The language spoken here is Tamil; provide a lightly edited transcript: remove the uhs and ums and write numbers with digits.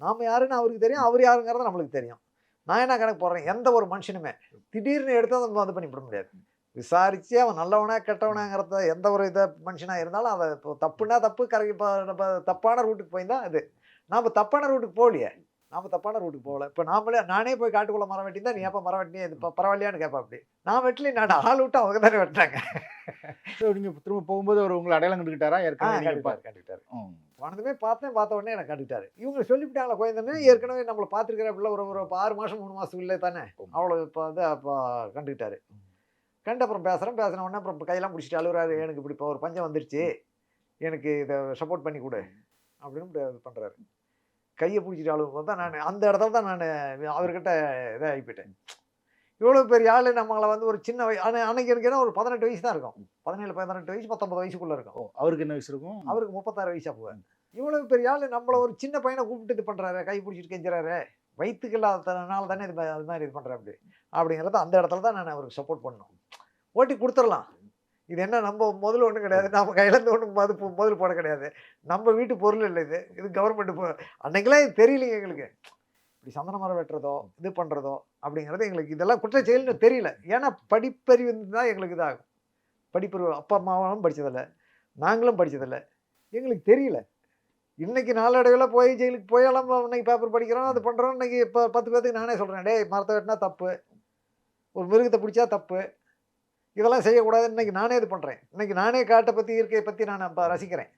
நாம யாருன்னு அவருக்கு தெரியும், அவர் யாருங்கிறது நம்மளுக்கு தெரியும். நான் என்ன கணக்கு போடுறேன், எந்த ஒரு மனுஷனுமே திடீர்னு எடுத்து அதை இது பண்ணிவிட முடியாது. விசாரிச்சு அவன் நல்லவனா, கெட்டவனாங்கிறத எந்த ஒரு மனுஷனா இருந்தாலும் அத இப்போ தப்புன்னா தப்பு, இப்ப நம்ம தப்பான ரூட்டுக்கு போயிருந்தா அது. நாம தப்பான ரூட்டுக்கு போகலையே. நாம தப்பான ரூட்டுக்கு போகல. இப்ப நானே போய் காட்டுக்குள்ள மரம் வெட்டியிருந்தா, "நீ ஏப்பா மரம் வெட்டினியே? இது பரவாயில்லையான்னு?" கேட்பாப்படி. நான் வெட்டல, நான் ஆள் விட்டு அவங்க தானே வெட்டுனாங்க. ஸோ நீங்க திரும்ப போகும்போது அவரு உங்கள அடையாளம் கண்டுக்கிட்டாரா? ஏற்கனவே நீங்க கண்டுட்டாரு, கண்டுட்டாரு. ம். போனதுமே பார்த்தேன், பார்த்த உடனே எனக்கு கண்டுட்டாரு. இவங்க சொல்லிப்புட்டாங்களா கோயந்தன்னு, ஏற்கனவே நம்மள பார்த்துருக்கிறாப்புல ஒரு ஒரு 6 மாசம் 3 மாசத்துக்குள்ளே தானே. அவ்வளோ இப்ப அப்ப கண்டுக்கிட்டாரு. கண்டு அப்புறம் பேசுறேன். பேசின உடனே அப்புறம் கையெல்லாம் புடிச்சுட்டு அழுவுறாரு. "எனக்கு இப்படி இப்போ ஒரு பஞ்சம் வந்துருச்சு. எனக்கு இத சப்போர்ட் பண்ணி குடு." அப்படின்னு இது பண்றாரு. கைய புடிச்சுட்டு அழுவும்போது தான் நானு அந்த இடத்துல தான் நானு அவர்கிட்ட இதாகி போயிட்டேன். இவ்வளோ பெரிய ஆளு நம்மள வந்து ஒரு சின்ன அன்னைக்கு எனக்கு என்ன ஒரு 18 வயசு தான் இருக்கும். 17, 18 வயசு, 19 வயசுக்குள்ள இருக்கும். ஓ! அவருக்கு என்ன வயசு இருக்கும்? அவருக்கு 36 வயசு அப்போ. இவ்வளவு பெரிய ஆளு நம்மள ஒரு சின்ன பையன கூப்பிட்டு இது பண்றாரே, கை புடிச்சிட்டு கெஞ்சுறாரே. வயித்துக்கு இல்லாததுனால தானே அது மாரி இது பண்றாப்படி. அப்படிங்கிறத அந்த இடத்துல தான் நான் அவருக்கு சப்போர்ட் பண்ணணும். ஓட்டி குடுத்துறலாம். இது என்ன நம்ம முதல் ஒண்ணும் கிடையாது. நம்ம கையில இருந்து ஒண்ணும் முதல் போட கிடையாது. நம்ம வீட்டு பொருள் இல்ல இது. இது கவர்மெண்ட் அன்னைக்கெல்லாம் இது தெரியலைங்க எங்களுக்கு. இப்படி சந்தன மரம் வெட்டுறதோ, இது பண்றதோ அப்படிங்கிறது எங்களுக்கு இதெல்லாம் குற்றச் செயல்னு தெரியல. ஏன்னா படிப்பறிவு தான் எங்களுக்கு இதாகும். படிப்பறிவு அப்பா, அம்மாவும் படிச்சதில்ல. நாங்களும் படிச்சதில்ல. எங்களுக்கு தெரியல. இன்னைக்கு நாளடைவுல போய் ஜெயிலுக்கு போயெல்லாம் இன்னைக்கு பேப்பர் படிக்கிறோம், அது பண்றோம். இன்னைக்கு இப்ப 10 பேத்துக்கு நானே சொல்றேன். "டேய் மரத்த வெட்டுனா தப்பு. ஒரு மிருகத்த புடிச்சா தப்பு. இதெல்லாம் செய்யக்கூடாதுன்னு" இன்னைக்கு நானே இது பண்றேன். இன்னைக்கு நானே காட்ட பத்தி, இயற்கைய பத்தி நான் ரசிக்கிறேன்.